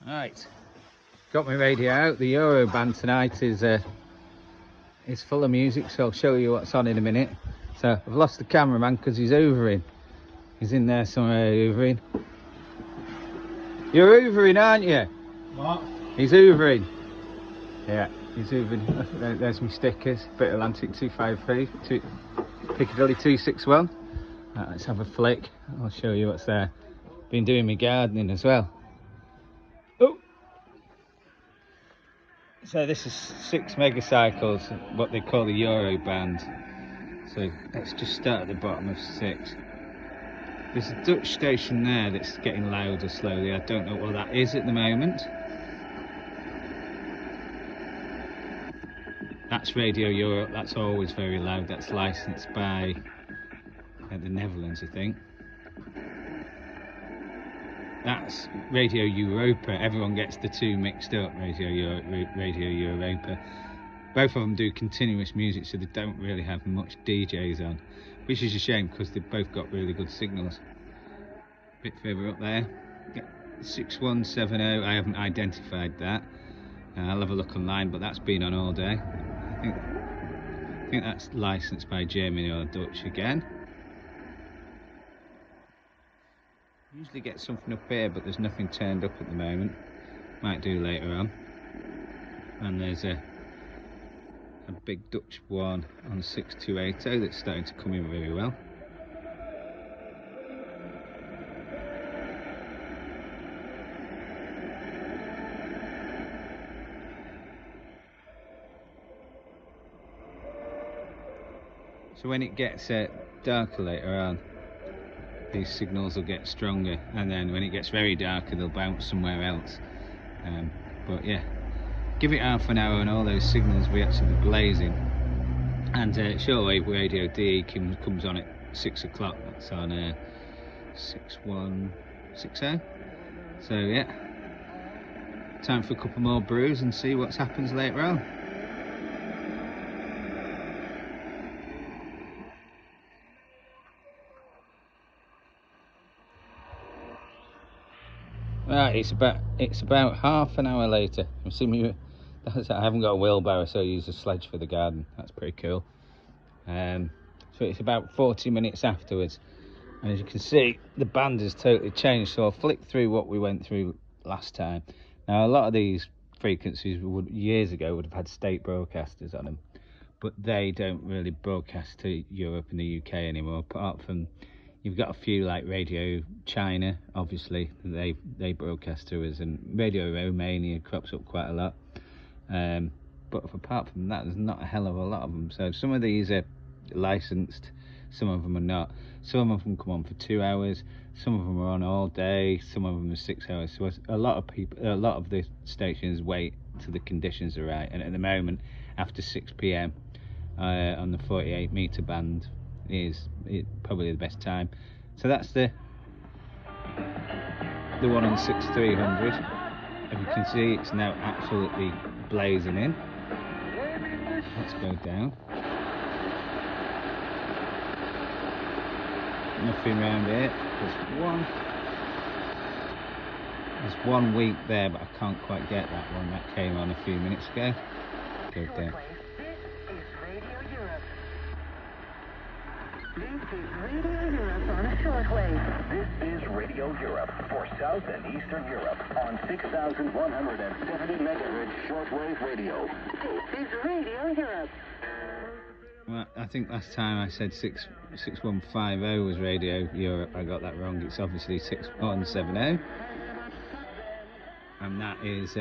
Right, got my radio out. The Euroband tonight is full of music, so I'll show you what's on in a minute. So I've lost the cameraman because he's hoovering. He's in there somewhere hoovering. You're hoovering, aren't you? What? He's hoovering. Yeah, he's hoovering. There's my stickers. Bit of Atlantic 253, Piccadilly 261. Right, let's have a flick. I'll show you what's there. Been doing my gardening as well. Oh! So this is 6 megacycles, what they call the Euroband. So let's just start at the bottom of 6. There's a Dutch station there that's getting louder slowly. I don't know what that is at the moment. That's Radio Europe. That's always very loud. That's licensed by the Netherlands, I think. That's Radio Europa. Everyone gets the two mixed up. Radio Europa. Both of them do continuous music, so they don't really have much DJs on, which is a shame because they've both got really good signals. A bit further up there, 6170. I haven't identified that. I'll have a look online, but that's been on all day. I think that's licensed by Germany or Dutch again. Usually get something up here, but there's nothing turned up at the moment. Might do later on. And there's a big Dutch one on 6280 that's starting to come in very well. So when it gets darker later on, these signals will get stronger, and then when it gets very darker they'll bounce somewhere else. But yeah, give it half an hour and all those signals will be actually blazing. And Shortwave Radio DE comes on at 6 o'clock. That's on 6160. So yeah, time for a couple more brews and see what happens later on. Right, it's about half an hour later. You see me? I haven't got a wheelbarrow, so I use a sledge for the garden. That's pretty cool. So it's about 40 minutes afterwards, and as you can see, the band has totally changed. So I'll flick through what we went through last time. Now, a lot of these frequencies years ago would have had state broadcasters on them, but they don't really broadcast to Europe and the UK anymore, apart from you've got a few like Radio China, obviously, they broadcast to us, and Radio Romania crops up quite a lot. But apart from that, there's not a hell of a lot of them. So some of these are licensed, some of them are not. Some of them come on for 2 hours, some of them are on all day, some of them are 6 hours. So a lot of the stations wait till the conditions are right. And at the moment, after 6 PM on the 48 meter band, is probably the best time. So that's the one on 6300. As you can see, it's now absolutely blazing in. Let's go down. Nothing around here. There's one weak there, but I can't quite get that one. That came on a few minutes ago. Go down. This is Radio Europe on Shortwave. This is Radio Europe for South and Eastern Europe on 6,170 megahertz shortwave radio. This is Radio Europe. Well, I think last time I said 6150 was Radio Europe. I got that wrong. It's obviously 6170. And that is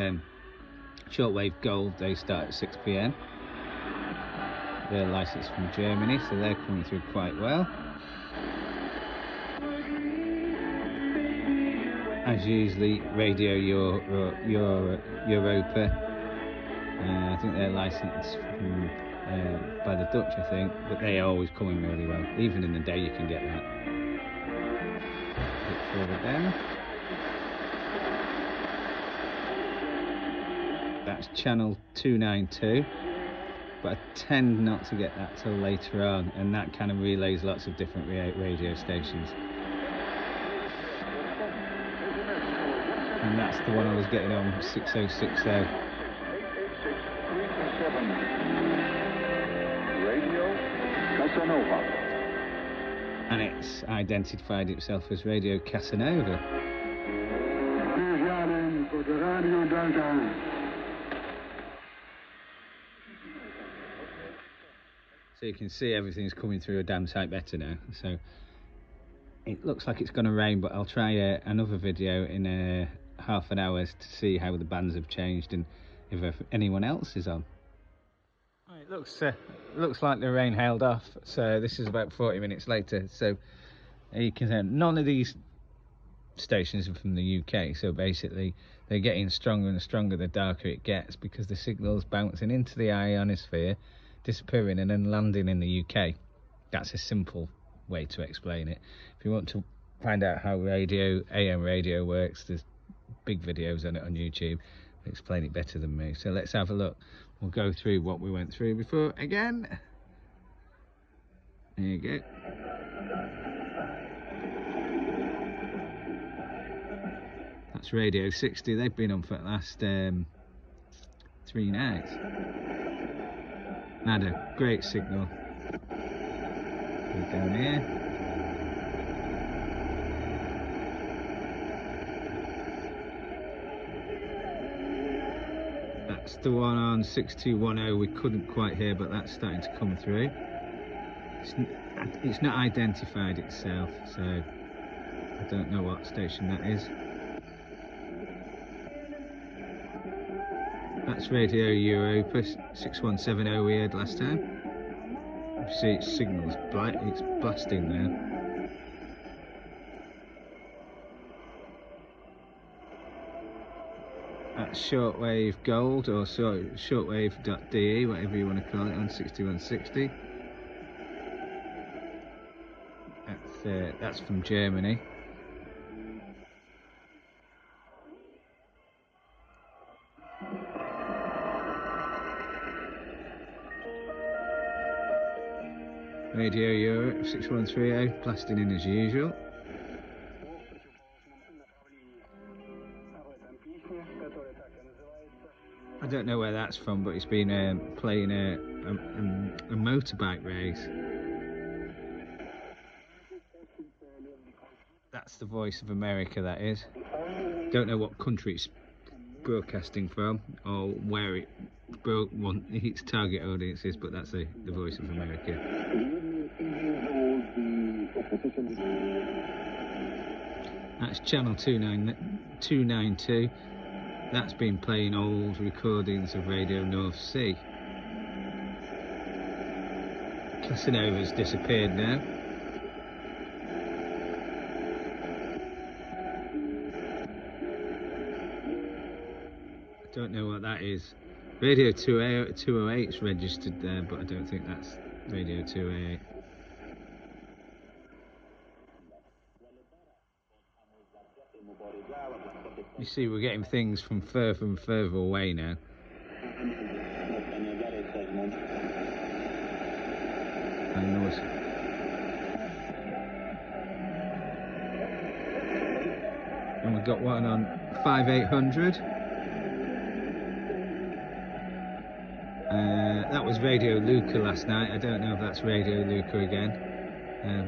Shortwave Gold. They start at 6 PM. They're licensed from Germany, so they're coming through quite well. As usually, Radio Europa. I think they're licensed from, by the Dutch, I think, but they are always coming really well. Even in the day, you can get that. A bit further down. That's channel 292. But I tend not to get that till later on, and that kind of relays lots of different radio stations. And that's the one I was getting on, 6060. 886-327. Radio Casanova. And it's identified itself as Radio Casanova. So you can see everything's coming through a damn sight better now. So it looks like it's going to rain, but I'll try another video in half an hour to see how the bands have changed and if anyone else is on. It looks like the rain held off, so this is about 40 minutes later. So you can see none of these stations are from the UK, so basically they're getting stronger and stronger the darker it gets, because the signal's bouncing into the ionosphere, disappearing and then landing in the UK. That's a simple way to explain it. If you want to find out how AM radio works, there's big videos on it on YouTube that explain it better than me. So let's have a look. We'll go through what we went through before again. There you go. That's Radio 60. They've been on for the last 3 nights. Had a great signal. Go down here. That's the one on 6210 we couldn't quite hear, but that's starting to come through. It's not identified itself, so I don't know what station that is. That's Radio Europa 6170 we heard last time. You see its signal's it's blasting now. That's Shortwave Gold, or shortwave.de, whatever you want to call it, on 6160. That's from Germany. Radio Europe 6130, blasting in as usual. I don't know where that's from, but it's been playing a motorbike race. That's the Voice of America, that is. Don't know what country it's broadcasting from or where its target audience is, but that's the Voice of America. That's channel 292. That's been playing old recordings of Radio North Sea. Casanova's disappeared now. I don't know what that is. Radio 208's registered there, but I don't think that's Radio 208. You see, we're getting things from further and further away now. And we've got one on 5800. That was Radio Luca last night. I don't know if that's Radio Luca again.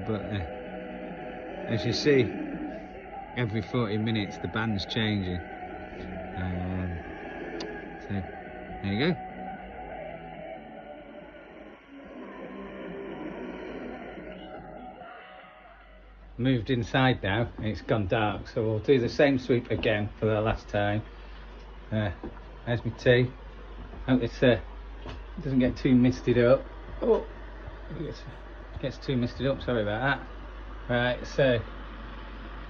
But as you see, every 40 minutes the band's changing. So there you go. Moved inside now and it's gone dark, so we'll do the same sweep again for the last time. There's my tea. Hope this doesn't get too misted up. Oh, it gets too misted up, sorry about that. Right, so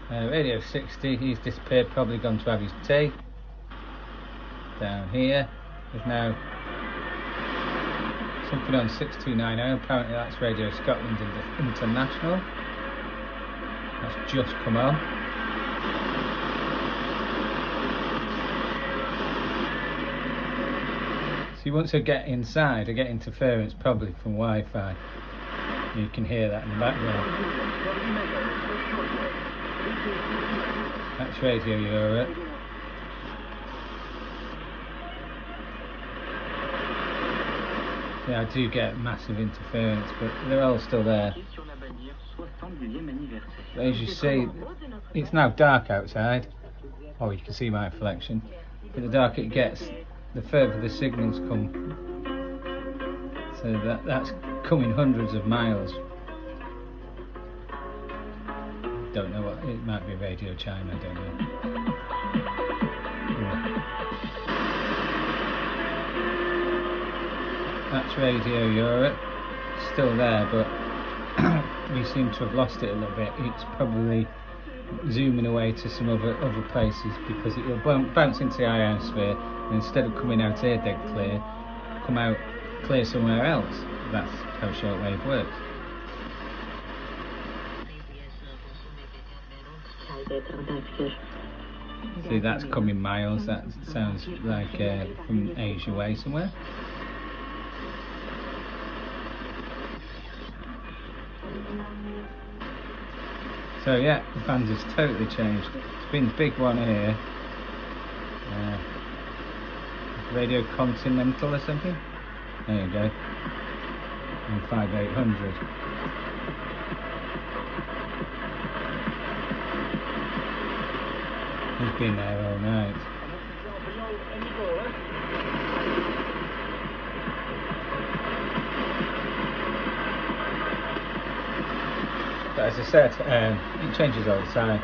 Radio 60, he's disappeared, probably gone to have his tea. Down here, there's now something on 6290, apparently that's Radio Scotland International. That's just come on. See, once I get inside, I get interference probably from Wi-Fi. You can hear that in the background. That's Radio Europe. Yeah, I do get massive interference, but they're all still there. But as you see, it's now dark outside. Oh, you can see my reflection. But the darker it gets, the further the signals come. So that's coming hundreds of miles. Don't know what, it might be Radio China, I don't know. That's Radio Europe, still there, but we seem to have lost it a little bit. It's probably zooming away to some other places because it will bounce into the ionosphere, and instead of coming out here dead clear, come out clear somewhere else. That's how shortwave works. See, that's coming miles. That sounds like from Asia way somewhere. So yeah, the band has totally changed. It's been a big one here. Radio Continental or something. There you go. And 5800. He's been there all night. But as I said, it changes all the time.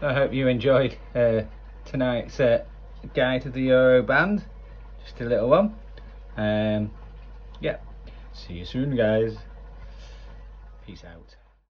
I hope you enjoyed tonight's guide to the Euroband. Just a little one. Yeah. See you soon, guys. Peace out.